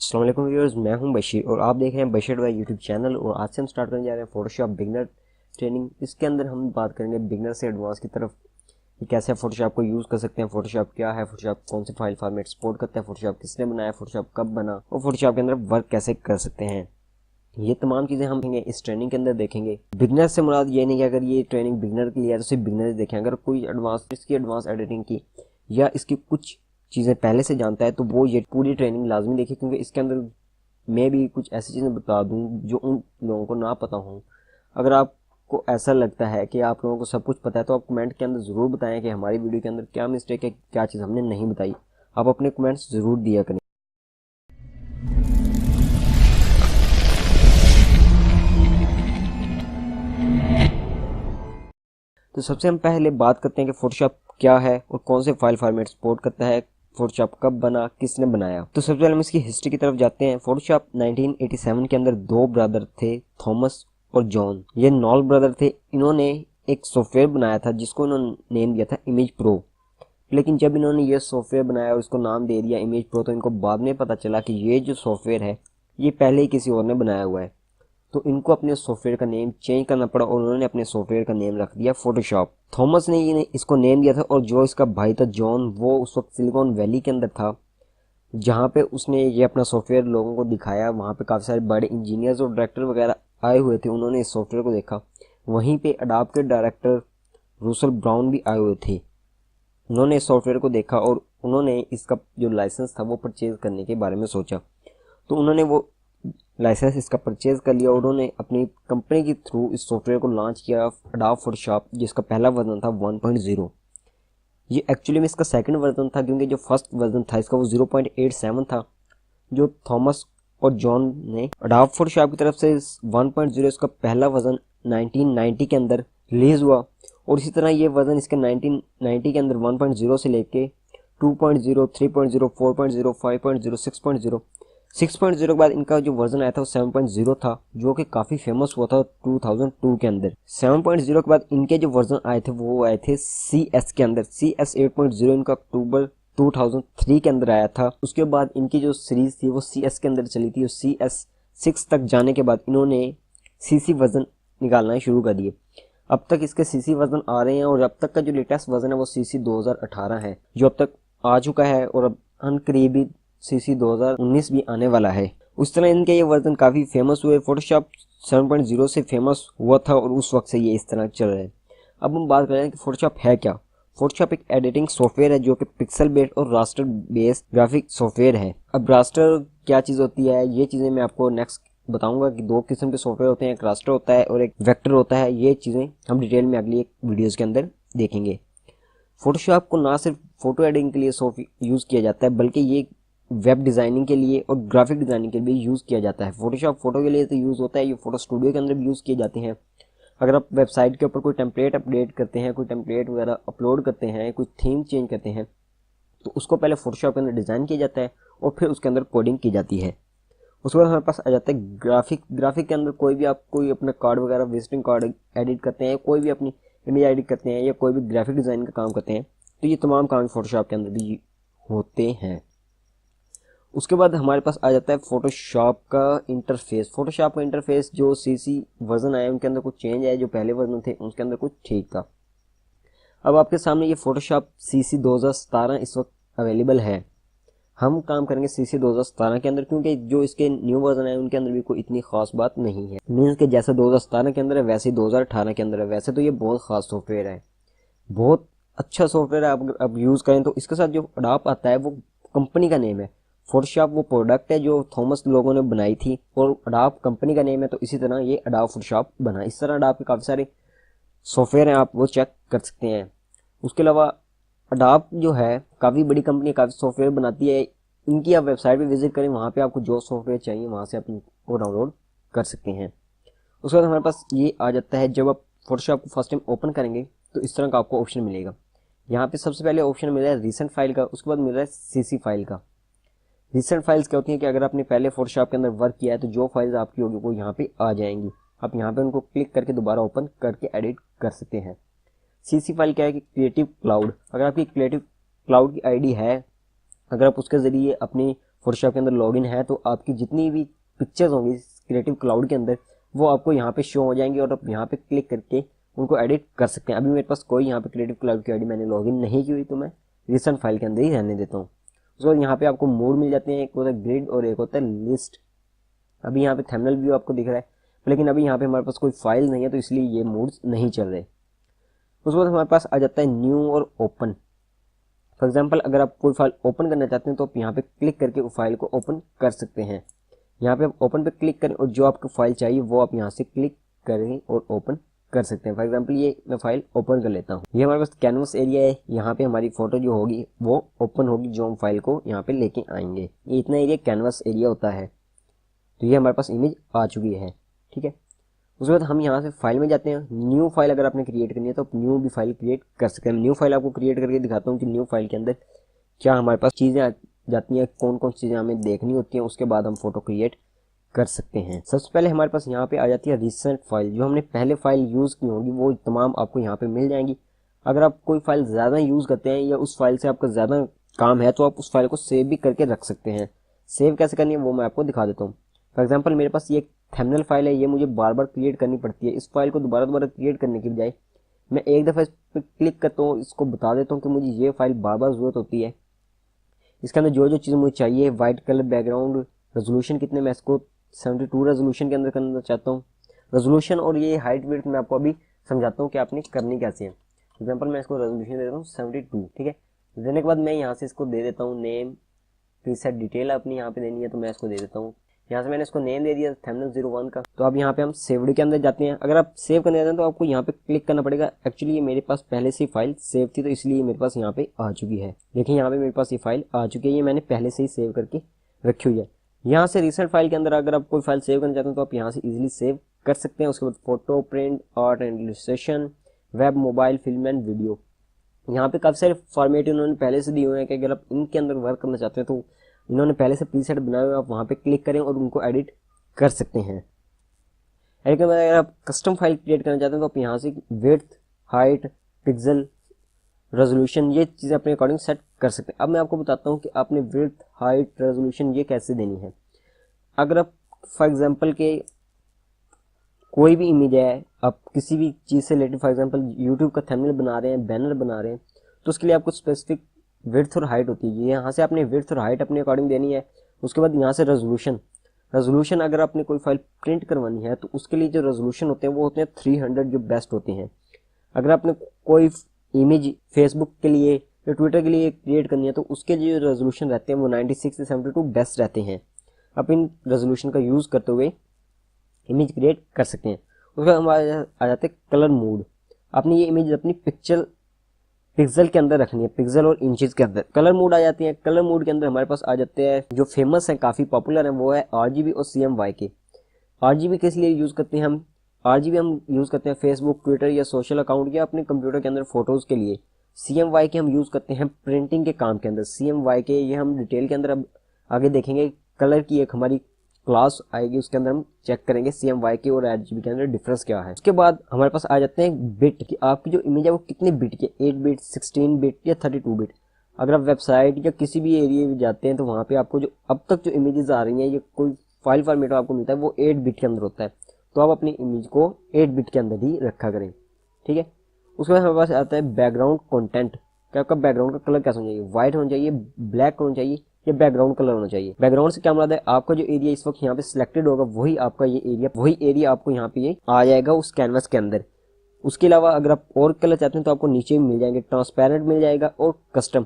अस्सलाम वालेकुम व्यूअर्स, मैं हूं बशीर और आप देख रहे हैं बशीर भाई यूट्यूब चैनल। और आज से हम स्टार्ट करने जा रहे हैं फोटोशॉप बिगनर ट्रेनिंग। इसके अंदर हम बात करेंगे बिगनर से एडवांस की तरफ कि कैसे फोटोशॉप को यूज़ कर सकते हैं, फोटोशॉप क्या है, फोटोशॉप कौन से फाइल फॉर्मेट सपोर्ट करता है, फोटोशॉप किसने बनाया, फोटोशॉप कब बना और फोटोशॉप के अंदर वर्क कैसे कर सकते हैं। ये तमाम चीज़ें हम इस ट्रेनिंग के अंदर देखेंगे। बिगनर से मुराद ये नहीं कि अगर ये ट्रेनिंग बिगनर के लिए है तो सिर्फ बिगनर ही देखें। अगर कोई इसकी एडवांस एडिटिंग की या इसकी कुछ चीज़ें पहले से जानता है तो वो ये पूरी ट्रेनिंग लाजमी देखे, क्योंकि इसके अंदर मैं भी कुछ ऐसी चीज़ें बता दूं जो उन लोगों को ना पता हो। अगर आपको ऐसा लगता है कि आप लोगों को सब कुछ पता है तो आप कमेंट के अंदर ज़रूर बताएं कि हमारी वीडियो के अंदर क्या मिस्टेक है, क्या चीज़ हमने नहीं बताई। आप अपने कमेंट्स ज़रूर दिया करें। तो सबसे हम पहले बात करते हैं कि फोटोशॉप क्या है और कौन से फाइल फॉर्मेट सपोर्ट करता है, फोटोशॉप कब बना, किसने बनाया। तो सबसे पहले हम इसकी हिस्ट्री की तरफ जाते हैं। फोटोशॉप 1987 के अंदर दो ब्रदर थे, थॉमस और जॉन। ये नॉल ब्रदर थे। इन्होंने एक सॉफ्टवेयर बनाया था जिसको इन्होंने नेम दिया था इमेज प्रो। लेकिन जब इन्होंने ये सॉफ्टवेयर बनाया और इसको नाम दे दिया इमेज प्रो, तो इनको बाद में पता चला कि ये जो सॉफ्टवेयर है ये पहले ही किसी और ने बनाया हुआ है। तो इनको अपने सॉफ्टवेयर का नेम चेंज करना पड़ा और उन्होंने अपने सॉफ्टवेयर का नेम रख दिया फोटोशॉप। थॉमस ने इसको नेम दिया था और जो इसका भाई था जॉन, वो उस वक्त सिलिकॉन वैली के अंदर था, जहाँ पे उसने ये अपना सॉफ्टवेयर लोगों को दिखाया। वहाँ पे काफ़ी सारे बड़े इंजीनियर्स और डायरेक्टर वगैरह आए हुए थे, उन्होंने इस सॉफ्टवेयर को देखा। वहीं पे अडोब के डायरेक्टर रूसल ब्राउन भी आए हुए थे। उन्होंने इस सॉफ्टवेयर को देखा और उन्होंने इसका जो लाइसेंस था वो परचेज करने के बारे में सोचा। तो उन्होंने वो लाइसेंस इसका परचेज कर लिया और उन्होंने अपनी कंपनी के थ्रू इस सॉफ्टवेयर को लॉन्च किया, अडोब फोटोशॉप, जिसका पहला वर्जन था 1.0। ये एक्चुअली में इसका सेकंड वर्जन था, क्योंकि जो फर्स्ट वर्जन था इसका वो 0.87 था। जो थॉमस और जॉन ने अडोब फोटोशॉप की तरफ से 1.0 इसका पहला वर्जन 1990 के अंदर रिलीज हुआ। और इसी तरह ये वर्जन इसके 1990 के अंदर 1.0 से लेके 2.0, 3.0, 4.0, 5.0, 6.0, 6.0 के बाद इनका जो वर्जन आया था वो 7.0 था, जो कि काफ़ी फेमस हुआ था 2002 के अंदर। 7.0 के बाद इनके जो वर्जन आए थे वो आए थे CS के अंदर। CS 8.0 इनका अक्टूबर 2003 के अंदर आया था। उसके बाद इनकी जो सीरीज थी वो CS के अंदर चली थी और CS 6 तक जाने के बाद इन्होंने CC वर्जन निकालना शुरू कर दिए। अब तक इसके CC वर्जन आ रहे हैं और अब तक का जो लेटेस्ट वर्जन है वो CC 2018 है, जो अब तक आ चुका है और अब अनकरीबी CC 2019 भी आने वाला है। उस तरह इनके ये वर्जन काफ़ी फेमस हुए। फोटोशॉप 7.0 से फेमस हुआ था और उस वक्त से ये इस तरह चल रहा है। अब हम बात करें कि फोटोशॉप है क्या। फोटोशॉप एक एडिटिंग सॉफ्टवेयर है जो कि पिक्सल बेस्ड और रास्टर बेस्ड ग्राफिक सॉफ्टवेयर है। अब रास्टर क्या चीज़ होती है, ये चीज़ें मैं आपको नेक्स्ट बताऊंगा कि दो किस्म के सॉफ्टवेयर होते हैं, एक रास्टर होता है और एक वेक्टर होता है। ये चीज़ें हम डिटेल में अगली एक वीडियोज़ के अंदर देखेंगे। फोटोशॉप को ना सिर्फ फोटो एडिटिंग के लिए यूज़ किया जाता है, बल्कि ये वेब डिज़ाइनिंग के लिए और ग्राफिक डिज़ाइनिंग के लिए यूज़ किया जाता है। फोटोशॉप फोटो के लिए तो यूज़ होता है, ये फोटो स्टूडियो के अंदर भी यूज़ किए जाते हैं। अगर आप वेबसाइट के ऊपर कोई टेम्पलेट अपडेट करते हैं, कोई टेम्पलेट वगैरह अपलोड करते हैं, कोई थीम चेंज करते हैं, तो उसको पहले फोटोशॉप के अंदर डिज़ाइन किया जाता है और फिर उसके अंदर कोडिंग की जाती है। उसके बाद हमारे पास आ जाता है ग्राफिक के अंदर कोई भी आप कोई अपना कार्ड वगैरह विजिटिंग कार्ड एडिट करते हैं, कोई भी अपनी इमेज एडिट करते हैं या कोई भी ग्राफिक डिज़ाइन का काम करते हैं, तो ये तमाम काम फोटोशॉप के अंदर भी होते हैं। उसके बाद हमारे पास आ जाता है फोटोशॉप का इंटरफेस। फोटोशॉप का इंटरफेस जो CC वर्जन आए उनके अंदर कुछ चेंज है, जो पहले वर्जन थे उसके अंदर कुछ ठीक था। अब आपके सामने ये फोटोशॉप CC 2017 इस वक्त अवेलेबल है। हम काम करेंगे CC 2017 के अंदर, क्योंकि जो इसके न्यू वर्जन है उनके अंदर भी कोई इतनी खास बात नहीं है। मीन्स के जैसे 2017 के अंदर है वैसे ही 2018 के अंदर है। वैसे तो ये बहुत खास सॉफ्टवेयर है, बहुत अच्छा सॉफ्टवेयर है। आप अब यूज़ करें तो इसके साथ जो अडोब आता है वो कंपनी का नेम है। फोटोशॉप वो प्रोडक्ट है जो थॉमस लोगों ने बनाई थी और अडोब कंपनी का नेम है, तो इसी तरह ये अडोब फोटोशॉप बना। इस तरह अडोब के काफ़ी सारे सॉफ्टवेयर हैं, आप वो चेक कर सकते हैं। उसके अलावा अडोब जो है काफ़ी बड़ी कंपनी, काफ़ी सॉफ्टवेयर बनाती है। इनकी आप वेबसाइट पे विजिट करें, वहाँ पे आपको जो सॉफ्टवेयर चाहिए वहाँ से आप इनको डाउनलोड कर सकते हैं। उसके बाद हमारे पास ये आ जाता है, जब आप फोटोशॉप को फर्स्ट टाइम ओपन करेंगे तो इस तरह का आपको ऑप्शन मिलेगा। यहाँ पे सबसे पहले ऑप्शन मिल रहा है रिसेंट फाइल का, उसके बाद मिल रहा है CC फाइल का। रिसेंट फाइल्स क्या होती हैं कि अगर आपने पहले फोटोशॉप के अंदर वर्क किया है तो जो फाइल्स आपकी होगी वो यहाँ पे आ जाएंगी। आप यहाँ पे उनको क्लिक करके दोबारा ओपन करके एडिट कर सकते हैं। CC फाइल क्या है कि क्रिएटिव क्लाउड। अगर आपकी क्रिएटिव क्लाउड की ID है, अगर आप उसके ज़रिए अपनी फोटोशॉप के अंदर लॉगिन है तो आपकी जितनी भी पिक्चर्स होंगी क्रिएटिव क्लाउड के अंदर वो आपको यहाँ पे शो हो जाएंगी और आप यहाँ पे क्लिक करके उनको एडिट कर सकते हैं। अभी मेरे पास कोई यहाँ पे क्रिएटिव क्लाउड की आईडी मैंने लॉगिन नहीं की हुई तो मैं रिसेंट फाइल के अंदर ही रहने देता हूँ। उसके बाद यहाँ पे आपको मोड मिल जाते हैं, एक होता है ग्रिड और एक होता है लिस्ट। अभी यहाँ पे थंबनेल व्यू आपको दिख रहा है, लेकिन अभी यहाँ पे हमारे पास कोई फाइल नहीं है तो इसलिए ये मोड्स नहीं चल रहे। उसके बाद हमारे पास आ जाता है न्यू और ओपन। फॉर एग्जाम्पल अगर आप कोई फाइल ओपन करना चाहते हैं तो आप यहाँ पे क्लिक करके उस फाइल को ओपन कर सकते हैं। यहाँ पे आप ओपन पे क्लिक करें और जो आपको फाइल चाहिए वो आप यहाँ से क्लिक करें और ओपन कर सकते हैं। फॉर एग्जाम्पल ये मैं फाइल ओपन कर लेता हूँ। ये हमारे पास कैनवस एरिया है, यहाँ पे हमारी फोटो जो होगी वो ओपन होगी जो हम फाइल को यहाँ पे लेके आएंगे। ये इतना एरिया कैनवस एरिया होता है। तो ये हमारे पास इमेज आ चुकी है, ठीक है। उसके बाद हम यहाँ से फाइल में जाते हैं। न्यू फाइल अगर आपने क्रिएट करनी है तो आप न्यू भी फाइल क्रिएट कर सकते हैं। न्यू फाइल आपको क्रिएट करके दिखाता हूँ कि न्यू फाइल के अंदर क्या हमारे पास चीज़ें आ जाती हैं, कौन कौन चीज़ें हमें देखनी होती हैं, उसके बाद हम फोटो क्रिएट कर सकते हैं। सबसे पहले हमारे पास यहाँ पे आ जाती है रिसेंट फाइल। जो हमने पहले फाइल यूज़ की होगी वो तमाम आपको यहाँ पे मिल जाएंगी। अगर आप कोई फाइल ज़्यादा यूज़ करते हैं या उस फाइल से आपका ज़्यादा काम है तो आप उस फाइल को सेव भी करके रख सकते हैं। सेव कैसे करनी है वो मैं आपको दिखा देता हूँ। फॉर एग्जाम्पल मेरे पास ये थंबनेल फाइल है, ये मुझे बार बार क्रिएट करनी पड़ती है। इस फाइल को दोबारा क्रिएट करने की बजाय मैं एक दफ़ा इस पर क्लिक करता हूँ, इसको बता देता हूँ कि मुझे ये फाइल बार बार ज़रूरत होती है। इसके अंदर जो जो चीज़ मुझे चाहिए, वाइट कलर बैकग्राउंड, रेजोल्यूशन कितने, मैं इसको 72 रेजोल्यूशन के अंदर करना चाहता हूँ। रेजोल्यूशन और ये हाइट विड्थ मैं आपको अभी समझाता हूँ कि आपने करनी कैसे है। एग्जाम्पल मैं इसको रेजोल्यूशन दे देता हूँ 72, ठीक है। देने के बाद मैं यहाँ से इसको दे देता हूँ नेम, प्रीसेट डिटेल अपनी यहाँ पे देनी है तो मैं इसको दे देता हूँ। यहाँ से मैंने इसको नेम दे दिया थंबनेल 01 का। तो अब यहाँ पे हम सेव्ड के अंदर जाते हैं। अगर आप सेव करने जाते हैं तो आपको यहाँ पे क्लिक करना पड़ेगा। एक्चुअली ये मेरे पास पहले से ही फाइल सेव थी तो इसलिए मेरे पास यहाँ पे आ चुकी है। देखिए यहाँ पे मेरे पास ये फाइल आ चुकी है, ये मैंने पहले से ही सेव करके रखी हुई है। यहाँ से रिसेंट फाइल के अंदर अगर आप कोई फाइल सेव करना चाहते हैं तो आप यहाँ से इजीली सेव कर सकते हैं। उसके बाद photo, print, art and illustration, web, mobile, film and video. यहाँ पे काफ़ी सारे फॉर्मेट इन्होंने पहले से दिए हुए हैं कि अगर आप इनके अंदर वर्क करना चाहते हैं तो इन्होंने पहले से प्रीसेट बनाए हुए, आप वहाँ पे क्लिक करें और उनको एडिट कर सकते हैं। एडिट के बाद अगर आप कस्टम फाइल क्रिएट करना चाहते हैं तो आप यहाँ से विड्थ, हाइट, पिक्सल, रेजोल्यूशन ये चीज़ें अपने अकॉर्डिंग सेट कर सकते हैं। अब मैं आपको बताता हूँ कि आपने विड्थ, हाइट, रेजोल्यूशन ये कैसे देनी है। अगर आप फॉर एग्जांपल के कोई भी इमेज है, आप किसी भी चीज़ से रिलेटेड, फॉर एग्जांपल यूट्यूब का थंबनेल बना रहे हैं, बैनर बना रहे हैं, तो उसके लिए आपको स्पेसिफिक विड्थ और हाइट होती है। यहाँ से आपने विड्थ और हाइट अपने अकॉर्डिंग देनी है। उसके बाद यहाँ से रेजोल्यूशन अगर आपने कोई फाइल प्रिंट करवानी है तो उसके लिए जो रेजोल्यूशन होते हैं वो होते हैं 300 जो बेस्ट होते हैं। अगर आपने कोई इमेज फेसबुक के लिए या ट्विटर के लिए क्रिएट करनी है तो उसके लिए जो रेजोल्यूशन रहते हैं वो 96 से 72 बेस्ट रहते हैं। आप इन रेजोल्यूशन का यूज़ करते हुए इमेज क्रिएट कर सकते हैं। उसके बाद हमारे आ जाते हैं कलर मोड। आपने ये इमेज अपनी पिक्सल के अंदर रखनी है, पिक्सल और इंचेस के अंदर। कलर मोड आ जाती है। कलर मोड के अंदर हमारे पास आ जाते हैं जो फेमस है, काफ़ी पॉपुलर है, वो है RGB और CMYK। RGB किस लिए यूज़ करते हैं हम? RGB हम यूज़ करते हैं फेसबुक, ट्विटर या सोशल अकाउंट या अपने कंप्यूटर के अंदर फोटोज़ के लिए। CMYK हम यूज़ करते हैं प्रिंटिंग के काम के अंदर। CMYK ये हम डिटेल के अंदर अब आगे देखेंगे। कलर की एक हमारी क्लास आएगी, उसके अंदर हम चेक करेंगे CMYK और RGB के अंदर डिफरेंस क्या है। उसके बाद हमारे पास आ जाते हैं बिट कि आपकी जो इमेज है वो कितने बिट की, 8 बिट, 16 बिट या 32 बिट। अगर आप वेबसाइट या किसी भी एरिया में जाते हैं तो वहाँ पे आपको जो अब तक जो इमेजेस आ रही हैं या कोई फाइल फॉर्मेट आपको मिलता है वो 8 बिट के अंदर होता है। तो आप अपनी इमेज को 8 बिट के अंदर ही रखा करें, ठीक है। उसके बाद हमारे पास आता है बैकग्राउंड कंटेंट कि आपका बैकग्राउंड का कलर कैसा होना चाहिए, व्हाइट होना चाहिए, ब्लैक होना चाहिए या बैकग्राउंड कलर होना चाहिए। बैकग्राउंड से क्या मुराद है, आपका जो एरिया इस वक्त यहाँ पे सिलेक्टेड होगा वही आपका ये एरिया, वही एरिया आपको यहाँ पे ये आ जाएगा उस कैनवस के अंदर। उसके अलावा अगर आप और कलर चाहते हैं तो आपको नीचे भी मिल जाएंगे, ट्रांसपेरेंट मिल जाएगा और कस्टम।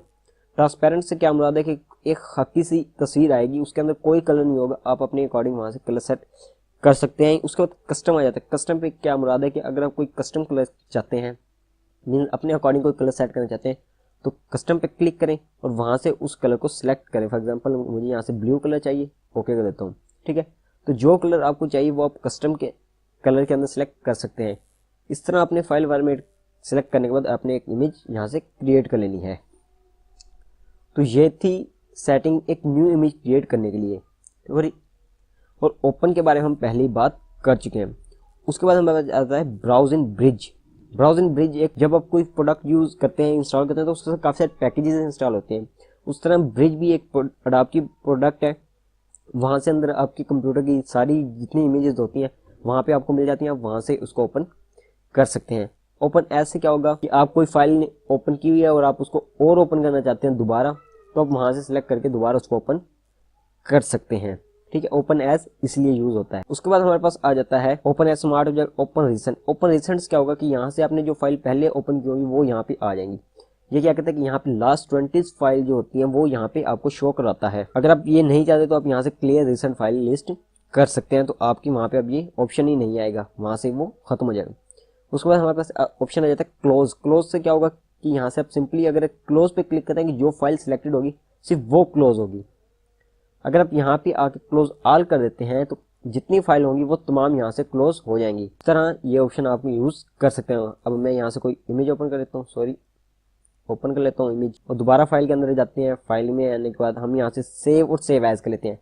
ट्रांसपेरेंट से क्या मुराद है कि एक खाकी सी तस्वीर आएगी, उसके अंदर कोई कलर नहीं होगा, आप अपने अकॉर्डिंग वहाँ से कलर सेट कर सकते हैं। उसके बाद कस्टम आ जाता है। कस्टम पे क्या मुराद है कि अगर आप कोई कस्टम कलर चाहते हैं, अपने अकॉर्डिंग कोई कलर सेट करना चाहते हैं तो कस्टम पे क्लिक करें और वहाँ से उस कलर को सिलेक्ट करें। फॉर एग्जांपल मुझे यहाँ से ब्लू कलर चाहिए, ओके कर देता हूँ, ठीक है। तो जो कलर आपको चाहिए वो आप कस्टम के कलर के अंदर सेलेक्ट कर सकते हैं। इस तरह अपने फाइल फॉर्मेट सेलेक्ट करने के बाद आपने एक इमेज यहाँ से क्रिएट कर लेनी है। तो ये थी सेटिंग एक न्यू इमेज क्रिएट करने के लिए। और ओपन के बारे में हम पहले ही बात कर चुके हैं। उसके बाद हमारे पास आता है ब्राउज इन ब्रिज। ब्राउज इन ब्रिज एक जब आप कोई प्रोडक्ट यूज़ करते हैं, इंस्टॉल करते हैं तो उसके साथ काफ़ी सारे पैकेजेस इंस्टॉल होते हैं उस तरह ब्रिज भी एक अडोब की प्रोडक्ट है। वहाँ से अंदर आपकी कंप्यूटर की सारी जितनी इमेजेस होती हैं वहाँ पे आपको मिल जाती हैं, आप वहाँ से उसको ओपन कर सकते हैं। ओपन एज से क्या होगा कि आप कोई फाइल ओपन की हुई है और आप उसको और ओपन करना चाहते हैं दोबारा, तो आप वहाँ से सिलेक्ट करके दोबारा उसको ओपन कर सकते हैं। ठीक है, ओपन एज इसलिए यूज होता है। उसके बाद हमारे पास आ जाता है open as smart object open recent. Open recent क्या होगा कि यहाँ से आपने जो फाइल पहले ओपन की होगी वो यहाँ पे आ जाएंगी। ये क्या कहते हैं कि यहाँ पे लास्ट 20 फाइल जो होती है वो यहाँ पे आपको शो कराता है। अगर आप ये नहीं चाहते तो आप यहाँ से क्लियर रिसेंट फाइल लिस्ट कर सकते हैं, तो आपकी वहाँ पे अब ये ऑप्शन ही नहीं आएगा, वहाँ से वो खत्म हो जाएगा। उसके बाद हमारे पास ऑप्शन आ जाता है क्लोज। क्लोज से क्या होगा कि यहाँ से आप सिंपली अगर क्लोज पे क्लिक करते हैं कि जो फाइल सिलेक्टेड होगी सिर्फ वो क्लोज होगी। अगर आप यहाँ पे आके क्लोज ऑल कर देते हैं तो जितनी फाइल होंगी वो तमाम यहाँ से क्लोज हो जाएंगी। इस तरह ये ऑप्शन आप यूज कर सकते हैं। अब मैं यहाँ से कोई इमेज ओपन कर लेता हूँ, ओपन कर लेता हूँ इमेज, और दोबारा फाइल के अंदर जाते हैं। फाइल में आने के बाद हम यहाँ से सेव और सेव एज कर लेते हैं।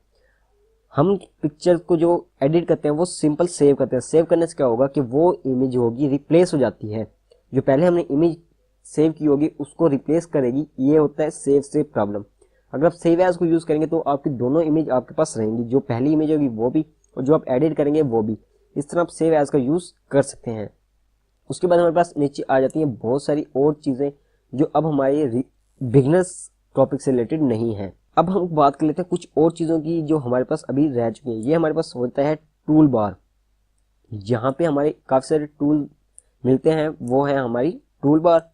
हम पिक्चर को जो एडिट करते हैं वो सिंपल सेव करते हैं। सेव करने से क्या होगा कि वो इमेज होगी रिप्लेस हो जाती है, जो पहले हमने इमेज सेव की होगी उसको रिप्लेस करेगी। ये होता है सेव प्रॉब्लम। अगर आप सेव एज को यूज करेंगे तो आपकी दोनों इमेज आपके पास रहेंगी, जो पहली इमेज होगी वो भी और जो आप एडिट करेंगे वो भी। इस तरह आप सेव एज का यूज कर सकते हैं। उसके बाद हमारे पास नीचे आ जाती हैं बहुत सारी और चीजें जो अब हमारे बिगनर्स टॉपिक से रिलेटेड नहीं है। अब हम बात कर लेते हैं कुछ और चीज़ों की जो हमारे पास अभी रह चुकी हैं। ये हमारे पास होता है टूल बार, यहाँ पे हमारे काफ़ी सारे टूल मिलते हैं, वो है हमारी टूल बार।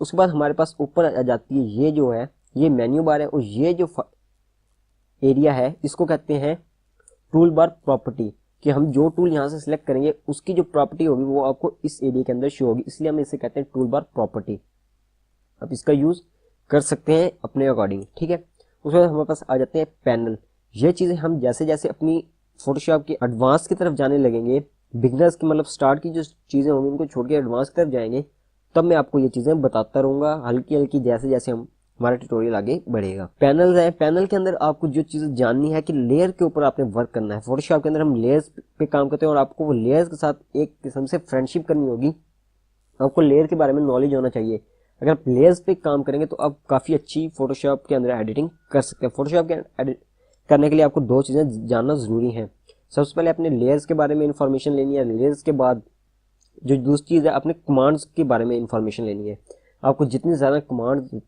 उसके बाद हमारे पास ऊपर आ जाती है ये जो है ये मेन्यू बार है, और ये जो एरिया है इसको कहते हैं टूल बार प्रॉपर्टी, कि हम जो टूल यहाँ से सिलेक्ट करेंगे उसकी जो प्रॉपर्टी होगी वो आपको इस एरिया के अंदर शो होगी, इसलिए हम इसे कहते हैं टूल बार प्रॉपर्टी। आप इसका यूज कर सकते हैं अपने अकॉर्डिंग। ठीक है, उसके बाद हमारे पास आ जाते हैं पैनल। ये चीज़ें हम जैसे जैसे अपनी फोटोशॉप के एडवांस की तरफ जाने लगेंगे, बिगनर्स की मतलब स्टार्ट की जो चीज़ें होंगी उनको छोड़ के एडवांस की तरफ जाएंगे, तब मैं आपको ये चीज़ें बताता रहूँगा हल्की हल्की जैसे जैसे हम हमारा ट्यूटोरियल आगे बढ़ेगा। पैनल है, पैनल के अंदर आपको जो चीज़ें जाननी है कि लेयर के ऊपर आपने वर्क करना है। फोटोशॉप के अंदर हम लेयर्स पे काम करते हैं और आपको वो लेयर्स के साथ एक किस्म से फ्रेंडशिप करनी होगी। आपको लेयर के बारे में नॉलेज होना चाहिए। अगर आप लेयर्स पे काम करेंगे तो आप काफ़ी अच्छी फोटोशॉप के अंदर एडिटिंग कर सकते हैं। फोटोशॉप के एडिट करने के लिए आपको दो चीज़ें जानना ज़रूरी है। सबसे पहले अपने लेयर्स के बारे में इंफॉर्मेशन लेनी है। लेयर्स के बाद जो दूसरी चीज़ है अपने कमांड्स के बारे में इंफॉर्मेशन लेनी है। आपको जितनी ज़्यादा कमांड्स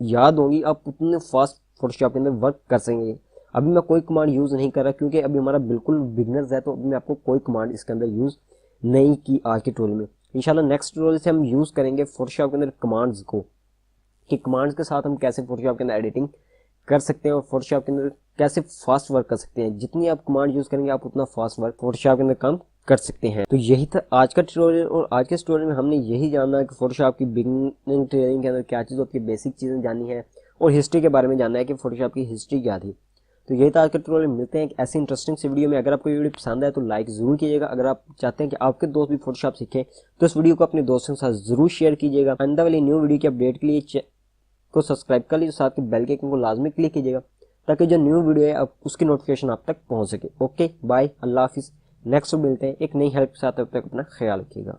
याद होंगी आप उतने फास्ट फोटोशॉप के अंदर वर्क कर सकेंगे। अभी मैं कोई कमांड यूज़ नहीं कर रहा क्योंकि अभी हमारा बिल्कुल बिगनर्स है, तो अभी मैं आपको कोई कमांड इसके अंदर यूज़ नहीं की आज के टूल में। इंशाल्लाह नेक्स्ट ट्यूटोरियल से हम यूज़ करेंगे फोटोशॉप के अंदर कमांड्स को, कि कमांड्स के साथ हम कैसे फोटोशॉप के अंदर एडिटिंग कर सकते हैं और फोटोशॉप के अंदर कैसे फास्ट वर्क कर सकते हैं। जितनी आप कमांड यूज़ करेंगे आप उतना फास्ट वर्क फोटोशॉप के अंदर काम कर सकते हैं। तो यही था आज का ट्यूटोरियल, और आज के ट्यूटोरियल में हमने यही जाना कि फोटोशॉप की बिगिनिंग ट्रेनिंग के अंदर क्या चीज़ होती है, बेसिक चीज़ें जाननी है, और हिस्ट्री के बारे में जानना है कि फोटोशॉप की हिस्ट्री क्या थी। तो यही था आज का ट्यूटोरियल। मिलते हैं एक ऐसी इंटरेस्टिंग सी वीडियो में। अगर आपको ये वीडियो पसंद आए तो लाइक ज़रूर कीजिएगा। अगर आप चाहते हैं कि आपके दोस्त भी फोटोशॉप सीखें तो इस वीडियो को अपने दोस्तों के साथ ज़रूर शेयर कीजिएगा। आइंदा वाली न्यू वीडियो की अपडेट के लिए को सब्सक्राइब कर लीजिए, साथ के बेल के आइकन को लाजमी क्लिक कीजिएगा ताकि जो न्यू वीडियो है अब उसकी नोटिफिकेशन आप तक पहुंच सके। ओके बाय, अल्लाह हाफिज़। नेक्स्ट मिलते हैं एक नई हेल्प के साथ, तब तक अपना ख्याल रखिएगा।